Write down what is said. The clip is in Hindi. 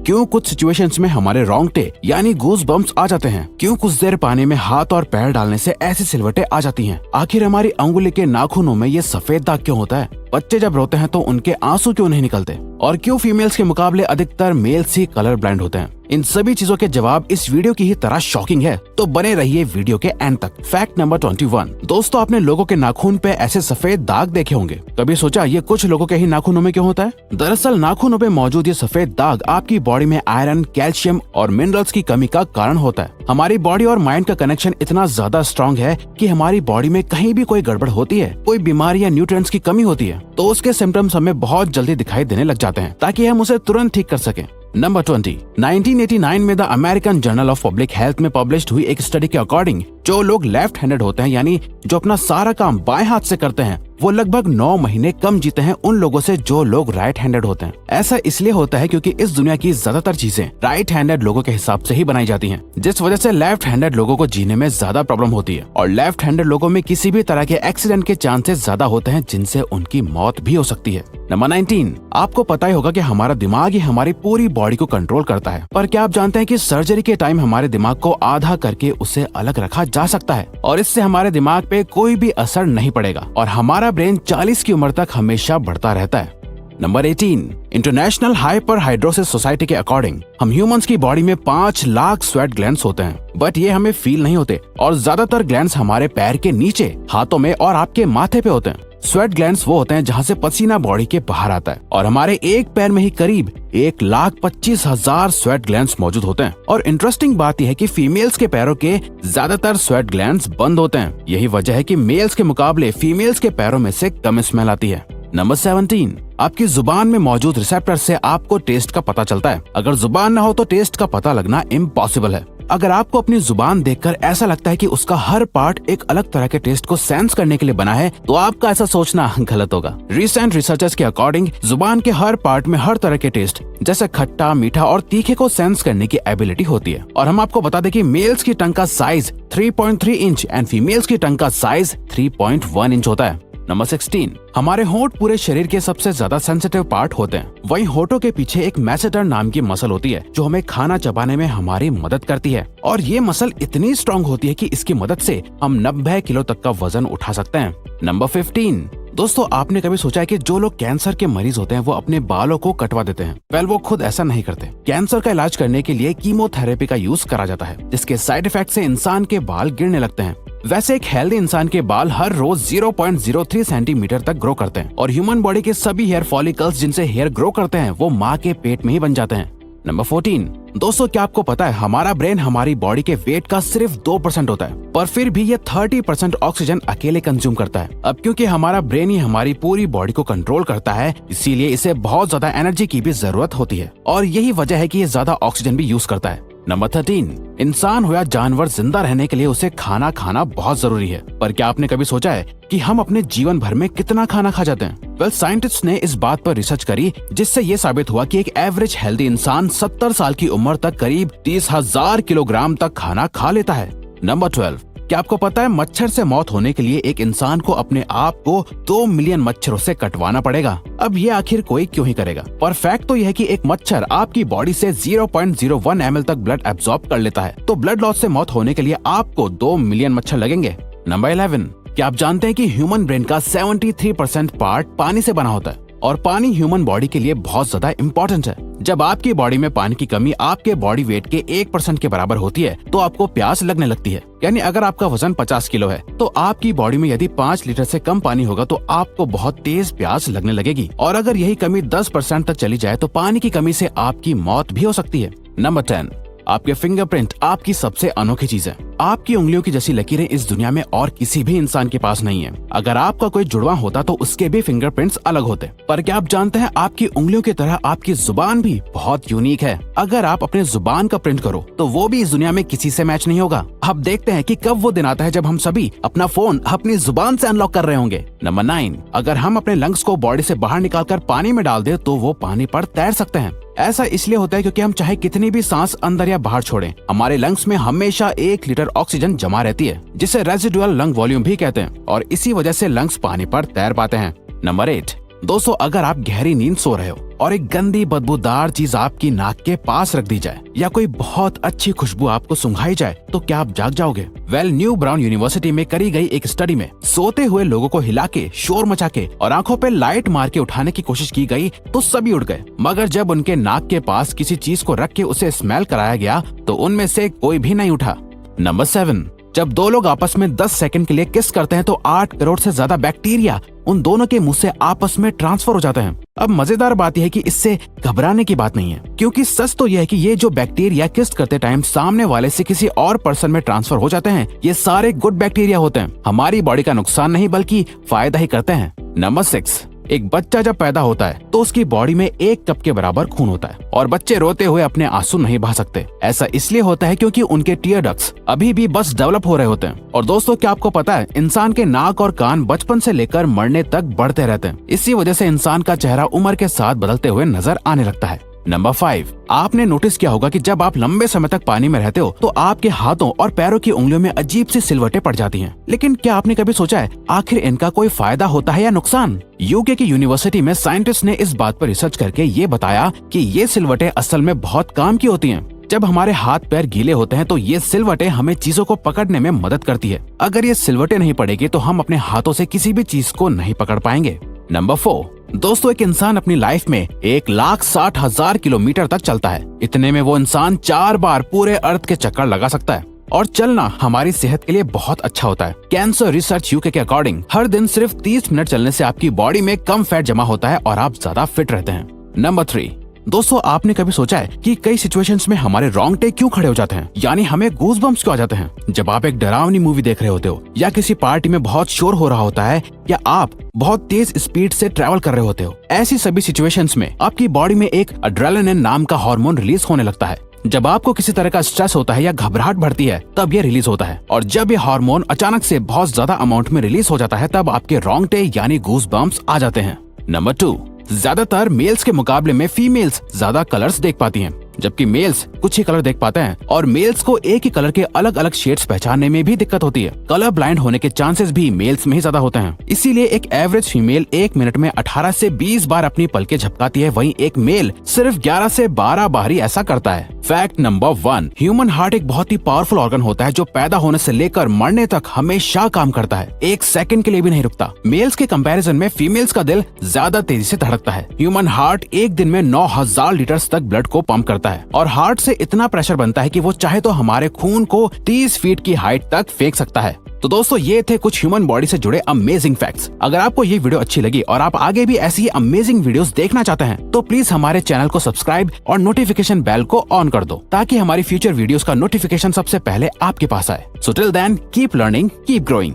क्यों कुछ सिचुएशंस में हमारे रोंगटे यानी गूज बम्प्स आ जाते हैं, क्यों कुछ देर पानी में हाथ और पैर डालने से ऐसी सिलवटें आ जाती हैं, आखिर हमारी अंगुली के नाखूनों में ये सफेद दाग क्यों होता है, बच्चे जब रोते हैं तो उनके आंसू क्यों नहीं निकलते, और क्यों फीमेल्स के मुकाबले अधिकतर मेल्स ही कलर ब्लाइंड होते हैं। इन सभी चीजों के जवाब इस वीडियो की ही तरह शॉकिंग है, तो बने रहिए वीडियो के एंड तक। Fact number 21। दोस्तों, आपने लोगों के नाखून पे ऐसे सफेद दाग देखे होंगे। कभी सोचा ये कुछ लोगों के ही नाखूनों में क्यों होता है? दरअसल नाखूनों पे मौजूद ये सफेद दाग आपकी बॉडी में आयरन, कैल्शियम और मिनरल्स की कमी का कारण होता है। हमारी बॉडी और माइंड का कनेक्शन इतना ज्यादा स्ट्रॉन्ग है कि हमारी बॉडी में कहीं भी कोई गड़बड़ होती है, कोई बीमारी या न्यूट्रिएंट्स की कमी होती है, तो उसके सिम्टम्स हमें बहुत जल्दी दिखाई देने लग जाते हैं, ताकि हम उसे तुरंत ठीक कर सकें। नंबर 20। 1989 में the American journal of public health में पब्लिश हुई एक स्टडी के अकॉर्डिंग जो लोग लेफ्ट हैंडेड होते हैं, यानी जो अपना सारा काम बाएं हाथ से करते हैं, वो लगभग 9 महीने कम जीते हैं उन लोगों से जो लोग राइट हैंडेड होते हैं। ऐसा इसलिए होता है क्योंकि इस दुनिया की ज्यादातर चीजें राइट हैंडेड लोगों के हिसाब से ही बनाई जाती हैं, जिस वजह से लेफ्ट हैंडेड लोगों को जीने में ज्यादा प्रॉब्लम होती है, और लेफ्ट हैंडेड लोगों में किसी भी तरह के एक्सीडेंट के चांसेस ज्यादा होते हैं, जिनसे उनकी मौत भी हो सकती है। नंबर 19। आपको पता ही होगा कि हमारा दिमाग ही हमारी पूरी बॉडी को कंट्रोल करता है, पर क्या आप जानते हैं कि सर्जरी के टाइम हमारे दिमाग को आधा करके उसे अलग रखा जा सकता है, और इससे हमारे दिमाग पे कोई भी असर नहीं पड़ेगा, और हमारा ब्रेन 40 की उम्र तक हमेशा बढ़ता रहता है। नंबर 18। इंटरनेशनल हाइपरहाइड्रोसिस सोसाइटी के अकॉर्डिंग हम ह्यूमंस की बॉडी में 5 लाख स्वेट ग्लैंड्स होते हैं, बट ये हमें फील नहीं होते, और ज्यादातर ग्लैंड्स हमारे पैर के नीचे, हाथों में और आपके माथे पे होते हैं। स्वेट ग्लैंड्स वो होते हैं जहाँ से पसीना बॉडी के बाहर आता है, और हमारे एक पैर में ही करीब 1,25,000 स्वेट ग्लैंड्स मौजूद होते हैं। और इंटरेस्टिंग बात यह है कि फीमेल्स के पैरों के ज्यादातर स्वेट ग्लैंड्स बंद होते हैं। यही वजह है कि मेल्स के मुकाबले फीमेल्स के पैरों में से कम स्मेल आती है। नंबर 17। आपकी जुबान में मौजूद रिसेप्टर से आपको टेस्ट का पता चलता है। अगर जुबान न हो तो टेस्ट का पता लगना इम्पॉसिबल है। अगर आपको अपनी जुबान देखकर ऐसा लगता है कि उसका हर पार्ट एक अलग तरह के टेस्ट को सेंस करने के लिए बना है, तो आपका ऐसा सोचना गलत होगा। रिसेंट रिसर्चर्स के अकॉर्डिंग जुबान के हर पार्ट में हर तरह के टेस्ट जैसे खट्टा, मीठा और तीखे को सेंस करने की एबिलिटी होती है। और हम आपको बता दें कि मेल्स की टंग का साइज 3.3 इंच एंड फीमेल्स की टंग का साइज 3.1 इंच होता है। नंबर 16। हमारे होंठ पूरे शरीर के सबसे ज्यादा सेंसिटिव पार्ट होते हैं। वहीं होठों के पीछे एक मैसेटर नाम की मसल होती है, जो हमें खाना चबाने में हमारी मदद करती है, और ये मसल इतनी स्ट्रॉन्ग होती है कि इसकी मदद से हम 90 किलो तक का वजन उठा सकते हैं। नंबर 15। दोस्तों, आपने कभी सोचा है कि जो लोग कैंसर के मरीज होते हैं वो अपने बालों को कटवा देते हैं? वेल, वो खुद ऐसा नहीं करते। कैंसर का इलाज करने के लिए कीमोथेरेपी का यूज करा जाता है, जिसके साइड इफेक्ट से इंसान के बाल गिरने लगते हैं। वैसे एक हेल्दी इंसान के बाल हर रोज 0.03 सेंटीमीटर तक ग्रो करते हैं, और ह्यूमन बॉडी के सभी हेयर फॉलिकल्स जिनसे हेयर ग्रो करते हैं वो माँ के पेट में ही बन जाते हैं। नंबर 14। दोस्तों, क्या आपको पता है हमारा ब्रेन हमारी बॉडी के वेट का सिर्फ 2% होता है, पर फिर भी ये 30% ऑक्सीजन अकेले कंज्यूम करता है। अब क्योंकि हमारा ब्रेन ही हमारी पूरी बॉडी को कंट्रोल करता है, इसीलिए इसे बहुत ज्यादा एनर्जी की भी जरूरत होती है, और यही वजह है कि ये ज्यादा ऑक्सीजन भी यूज करता है। नंबर 13। इंसान हो या जानवर, जिंदा रहने के लिए उसे खाना खाना बहुत जरूरी है, पर क्या आपने कभी सोचा है कि हम अपने जीवन भर में कितना खाना खा जाते हैं? वेल, साइंटिस्ट ने इस बात पर रिसर्च करी, जिससे ये साबित हुआ कि एक एवरेज हेल्दी इंसान 70 साल की उम्र तक करीब 30,000 किलोग्राम तक खाना खा लेता है। नंबर 12। क्या आपको पता है मच्छर से मौत होने के लिए एक इंसान को अपने आप को 2 मिलियन मच्छरों से कटवाना पड़ेगा? अब ये आखिर कोई क्यों ही करेगा? पर फैक्ट तो यह है कि एक मच्छर आपकी बॉडी से 0.01 ml तक ब्लड एब्जॉर्ब कर लेता है, तो ब्लड लॉस से मौत होने के लिए आपको 2 मिलियन मच्छर लगेंगे। नंबर 11। क्या आप जानते हैं कि ह्यूमन ब्रेन का 73% पार्ट पानी से बना होता है, और पानी ह्यूमन बॉडी के लिए बहुत ज्यादा इम्पोर्टेंट है। जब आपकी बॉडी में पानी की कमी आपके बॉडी वेट के 1% के बराबर होती है, तो आपको प्यास लगने लगती है। यानी अगर आपका वजन 50 किलो है, तो आपकी बॉडी में यदि 5 लीटर से कम पानी होगा तो आपको बहुत तेज प्यास लगने लगेगी, और अगर यही कमी 10% तक चली जाए तो पानी की कमी से आपकी मौत भी हो सकती है। नंबर 10। आपके फिंगरप्रिंट आपकी सबसे अनोखी चीज है। आपकी उंगलियों की जैसी लकीरें इस दुनिया में और किसी भी इंसान के पास नहीं है। अगर आपका कोई जुड़वा होता तो उसके भी फिंगरप्रिंट्स अलग होते। पर क्या आप जानते हैं आपकी उंगलियों की तरह आपकी जुबान भी बहुत यूनिक है। अगर आप अपने जुबान का प्रिंट करो तो वो भी इस दुनिया में किसी से मैच नहीं होगा। अब देखते हैं कि कब वो दिन आता है जब हम सभी अपना फोन अपनी जुबान से अनलॉक कर रहे होंगे। नंबर 9। अगर हम अपने लंग्स को बॉडी से बाहर निकालकर पानी में डाल दे तो वो पानी पर तैर सकते हैं। ऐसा इसलिए होता है क्योंकि हम चाहे कितनी भी सांस अंदर या बाहर छोड़ें, हमारे लंग्स में हमेशा 1 लीटर ऑक्सीजन जमा रहती है, जिसे रेजिडुअल लंग वॉल्यूम भी कहते हैं, और इसी वजह से लंग्स पानी पर तैर पाते हैं। नंबर 8। दोस्तों, अगर आप गहरी नींद सो रहे हो और एक गंदी बदबूदार चीज आपकी नाक के पास रख दी जाए या कोई बहुत अच्छी खुशबू आपको सुंघाई जाए तो क्या आप जाग जाओगे? न्यू ब्राउन यूनिवर्सिटी में करी गई एक स्टडी में सोते हुए लोगों को हिला के, शोर मचा के और आंखों पे लाइट मार के उठाने की कोशिश की गई तो सभी उठ गए, मगर जब उनके नाक के पास किसी चीज को रख के उसे स्मेल कराया गया तो उनमें से कोई भी नहीं उठा। नंबर 7, जब दो लोग आपस में 10 सेकंड के लिए किस करते हैं तो 8 करोड़ से ज्यादा बैक्टीरिया उन दोनों के मुंह से आपस में ट्रांसफर हो जाते हैं। अब मजेदार बात यह है कि इससे घबराने की बात नहीं है, क्योंकि सच तो यह है कि ये जो बैक्टीरिया किस करते टाइम सामने वाले से किसी और पर्सन में ट्रांसफर हो जाते हैं, ये सारे गुड बैक्टीरिया होते हैं, हमारी बॉडी का नुकसान नहीं बल्कि फायदा ही करते हैं। नंबर 6, एक बच्चा जब पैदा होता है तो उसकी बॉडी में 1 कप के बराबर खून होता है और बच्चे रोते हुए अपने आंसू नहीं बहा सकते। ऐसा इसलिए होता है क्योंकि उनके टीयर डक्ट्स अभी भी बस डेवलप हो रहे होते हैं। और दोस्तों, क्या आपको पता है इंसान के नाक और कान बचपन से लेकर मरने तक बढ़ते रहते हैं। इसी वजह से इंसान का चेहरा उम्र के साथ बदलते हुए नजर आने लगता है। नंबर 5, आपने नोटिस किया होगा कि जब आप लंबे समय तक पानी में रहते हो तो आपके हाथों और पैरों की उंगलियों में अजीब सी सिलवटें पड़ जाती हैं। लेकिन क्या आपने कभी सोचा है आखिर इनका कोई फायदा होता है या नुकसान? यूके की यूनिवर्सिटी में साइंटिस्ट ने इस बात पर रिसर्च करके ये बताया कि ये सिलवटें असल में बहुत काम की होती हैं। जब हमारे हाथ पैर गीले होते हैं तो ये सिलवटें हमें चीजों को पकड़ने में मदद करती है। अगर ये सिलवटें नहीं पड़ेगी तो हम अपने हाथों से किसी भी चीज को नहीं पकड़ पाएंगे। नंबर 4, दोस्तों, एक इंसान अपनी लाइफ में 1,60,000 किलोमीटर तक चलता है। इतने में वो इंसान 4 बार पूरे अर्थ के चक्कर लगा सकता है। और चलना हमारी सेहत के लिए बहुत अच्छा होता है। कैंसर रिसर्च यूके के अकॉर्डिंग हर दिन सिर्फ 30 मिनट चलने से आपकी बॉडी में कम फैट जमा होता है और आप ज्यादा फिट रहते हैं। नंबर 3, दोस्तों, आपने कभी सोचा है कि कई सिचुएशंस में हमारे रोंगटे क्यों खड़े हो जाते हैं, यानी हमें गूज़बम्प्स क्यों आ जाते हैं? जब आप एक डरावनी मूवी देख रहे होते हो या किसी पार्टी में बहुत शोर हो रहा होता है या आप बहुत तेज स्पीड से ट्रैवल कर रहे होते हो, ऐसी सभी सिचुएशंस में आपकी बॉडी में एक एड्रेनालिन नाम का हार्मोन रिलीज होने लगता है। जब आपको किसी तरह का स्ट्रेस होता है या घबराहट बढ़ती है तब ये रिलीज होता है, और जब ये हार्मोन अचानक से बहुत ज्यादा अमाउंट में रिलीज हो जाता है तब आपके रोंगटे यानी गूज़बम्प्स आ जाते हैं। नंबर 2, ज्यादातर मेल्स के मुकाबले में फीमेल्स ज्यादा कलर्स देख पाती हैं, जबकि मेल्स कुछ ही कलर देख पाते हैं और मेल्स को एक ही कलर के अलग अलग शेड्स पहचानने में भी दिक्कत होती है। कलर ब्लाइंड होने के चांसेस भी मेल्स में ही ज्यादा होते हैं। इसीलिए एक एवरेज फीमेल 1 मिनट में 18 से 20 बार अपनी पलकें झपकाती है, वहीं एक मेल सिर्फ 11 से 12 बार ही ऐसा करता है। फैक्ट नंबर 1, ह्यूमन हार्ट एक बहुत ही पावरफुल ऑर्गन होता है जो पैदा होने से लेकर मरने तक हमेशा काम करता है, 1 सेकंड के लिए भी नहीं रुकता। मेल्स के कंपैरिजन में फीमेल्स का दिल ज्यादा तेजी से धड़कता है। ह्यूमन हार्ट एक दिन में 9,000 लीटर तक ब्लड को पंप करता है और हार्ट से इतना प्रेशर बनता है कि वो चाहे तो हमारे खून को 30 फीट की हाइट तक फेंक सकता है। तो दोस्तों, ये थे कुछ ह्यूमन बॉडी से जुड़े अमेजिंग फैक्ट्स। अगर आपको ये वीडियो अच्छी लगी और आप आगे भी ऐसी ही अमेजिंग वीडियोस देखना चाहते हैं तो प्लीज हमारे चैनल को सब्सक्राइब और नोटिफिकेशन बेल को ऑन कर दो ताकि हमारी फ्यूचर वीडियोस का नोटिफिकेशन सबसे पहले आपके पास आए। So till then, keep learning, keep growing.